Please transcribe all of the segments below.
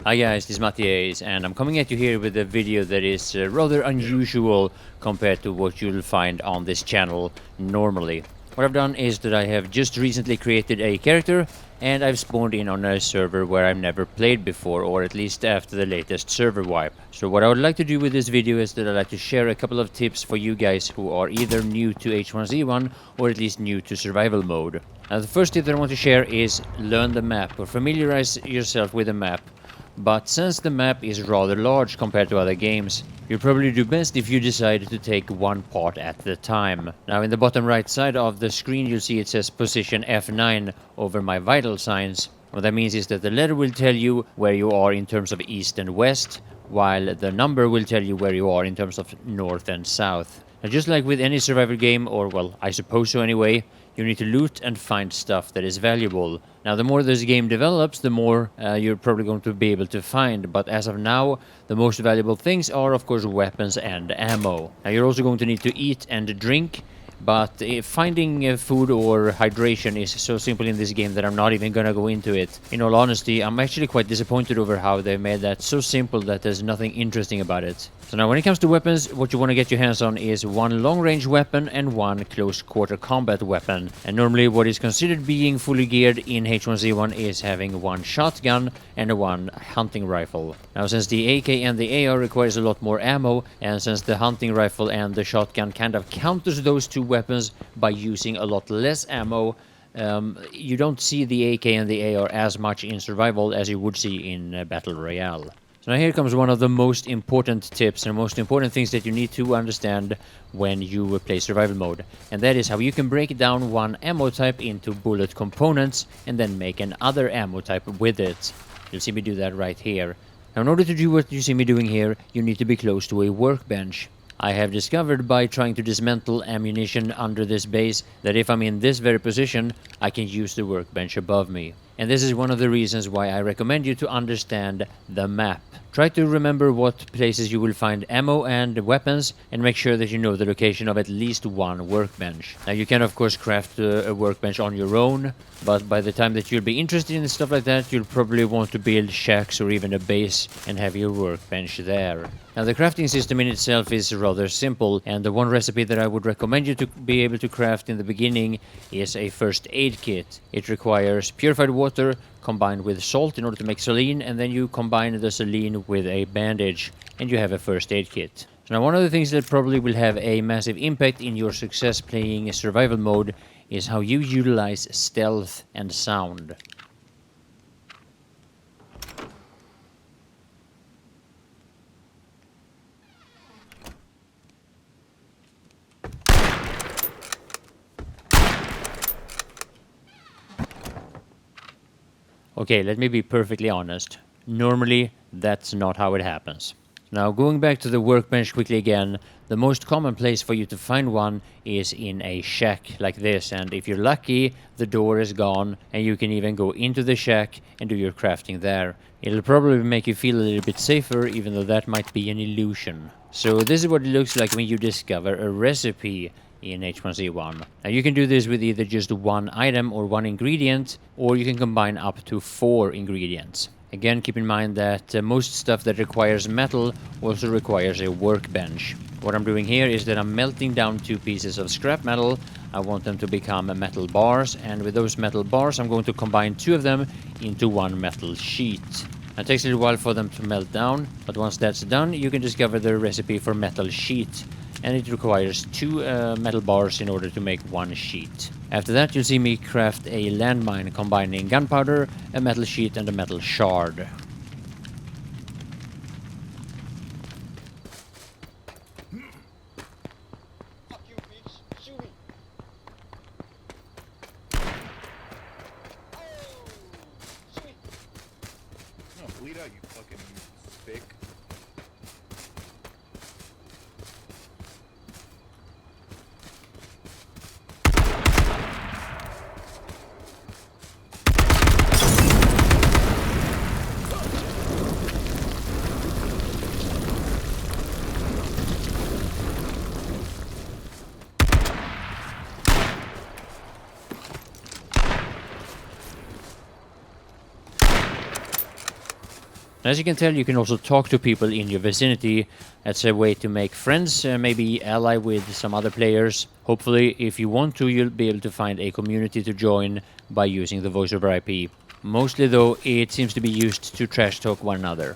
Hi guys, this is Matthias and I'm coming at you here with a video that is rather unusual compared to what you'll find on this channel normally. What I've done is that I have just recently created a character and I've spawned in on a server where I've never played before, or at least after the latest server wipe. So what I would like to do with this video is that I'd like to share a couple of tips for you guys who are either new to H1Z1 or at least new to survival mode. Now the first tip that I want to share is learn the map, or familiarize yourself with the map. But since the map is rather large compared to other games, you'll probably do best if you decide to take one part at a time. Now in the bottom right side of the screen you'll see it says position F9 over my vital signs. What that means is that the letter will tell you where you are in terms of east and west, while the number will tell you where you are in terms of north and south. Now just like with any survival game, or well, I suppose so anyway, you need to loot and find stuff that is valuable. Now the more this game develops, the more you're probably going to be able to find, but as of now, the most valuable things are of course weapons and ammo. Now you're also going to need to eat and drink, but finding food or hydration is so simple in this game that I'm not even gonna go into it. In all honesty, I'm actually quite disappointed over how they made that so simple that there's nothing interesting about it. So now when it comes to weapons, what you want to get your hands on is one long-range weapon and one close-quarter combat weapon. And normally what is considered being fully geared in H1Z1 is having one shotgun and one hunting rifle. Now since the AK and the AR requires a lot more ammo, and since the hunting rifle and the shotgun kind of counters those two weapons by using a lot less ammo, you don't see the AK and the AR as much in survival as you would see in Battle Royale. So now here comes one of the most important tips and most important things that you need to understand when you play survival mode, and that is how you can break down one ammo type into bullet components and then make another ammo type with it. You'll see me do that right here. Now in order to do what you see me doing here, you need to be close to a workbench. I have discovered by trying to dismantle ammunition under this base that if I'm in this very position, I can use the workbench above me. And this is one of the reasons why I recommend you to understand the map. Try to remember what places you will find ammo and weapons, and make sure that you know the location of at least one workbench. Now you can of course craft a workbench on your own, but by the time that you'll be interested in stuff like that, you'll probably want to build shacks or even a base and have your workbench there. Now the crafting system in itself is rather simple, and the one recipe that I would recommend you to be able to craft in the beginning is a first aid kit. It requires purified water combined with salt in order to make saline, and then you combine the saline with a bandage and you have a first aid kit. So now one of the things that probably will have a massive impact in your success playing survival mode is how you utilize stealth and sound. Okay, let me be perfectly honest. Normally, that's not how it happens. Now, going back to the workbench quickly again, the most common place for you to find one is in a shack like this, and if you're lucky, the door is gone and you can even go into the shack and do your crafting there. It'll probably make you feel a little bit safer, even though that might be an illusion. So this is what it looks like when you discover a recipe in H1Z1. Now you can do this with either just one item or one ingredient, or you can combine up to 4 ingredients. Again, keep in mind that most stuff that requires metal also requires a workbench. What I'm doing here is that I'm melting down 2 pieces of scrap metal. I want them to become metal bars, and with those metal bars I'm going to combine 2 of them into one metal sheet. It takes a little while for them to melt down, but once that's done you can discover the recipe for metal sheet. And it requires 2 metal bars in order to make 1 sheet. After that you'll see me craft a landmine combining gunpowder, a metal sheet and a metal shard. Fuck you, bitch. Shoot me. Oh, shoot me. No, bleed out, you fucking spick. As you can tell, you can also talk to people in your vicinity. That's a way to make friends, maybe ally with some other players. Hopefully, if you want to, you'll be able to find a community to join by using the voice over IP. Mostly though, it seems to be used to trash talk one another.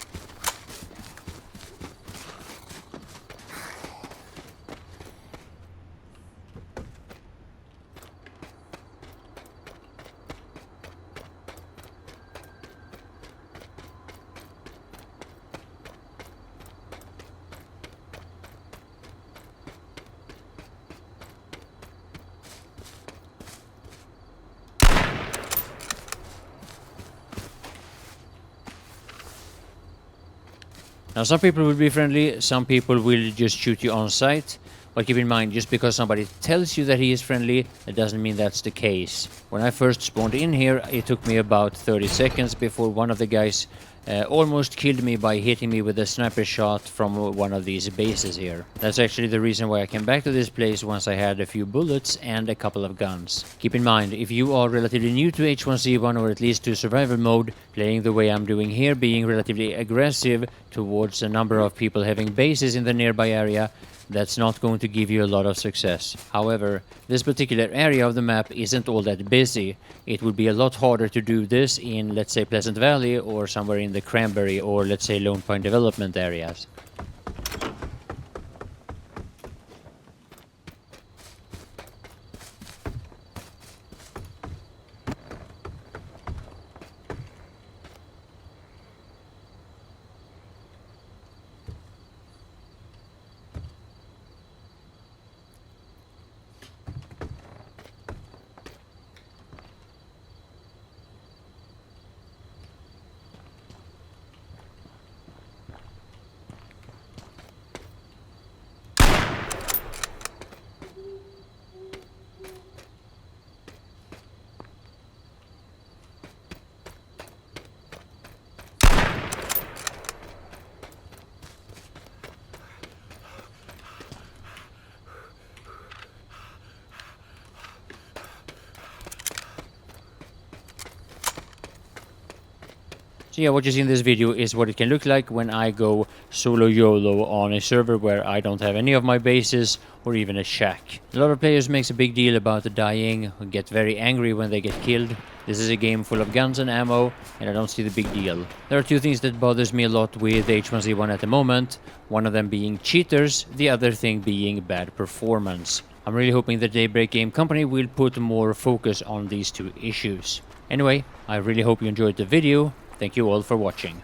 Now, some people will be friendly, some people will just shoot you on sight. But keep in mind, just because somebody tells you that he is friendly, it doesn't mean that's the case. When I first spawned in here, it took me about 30 seconds before one of the guys almost killed me by hitting me with a sniper shot from one of these bases here. That's actually the reason why I came back to this place once I had a few bullets and a couple of guns. Keep in mind, if you are relatively new to H1Z1 or at least to survival mode, playing the way I'm doing here, being relatively aggressive towards a number of people having bases in the nearby area, that's not going to give you a lot of success. However, this particular area of the map isn't all that busy. It would be a lot harder to do this in, let's say, Pleasant Valley or somewhere in the Cranberry or, let's say, Lone Pine development areas. So yeah, what you see in this video is what it can look like when I go solo YOLO on a server where I don't have any of my bases or even a shack. A lot of players makes a big deal about dying, get very angry when they get killed. This is a game full of guns and ammo, and I don't see the big deal. There are two things that bothers me a lot with H1Z1 at the moment. One of them being cheaters, the other thing being bad performance. I'm really hoping that Daybreak Game Company will put more focus on these two issues. Anyway, I really hope you enjoyed the video. Thank you all for watching.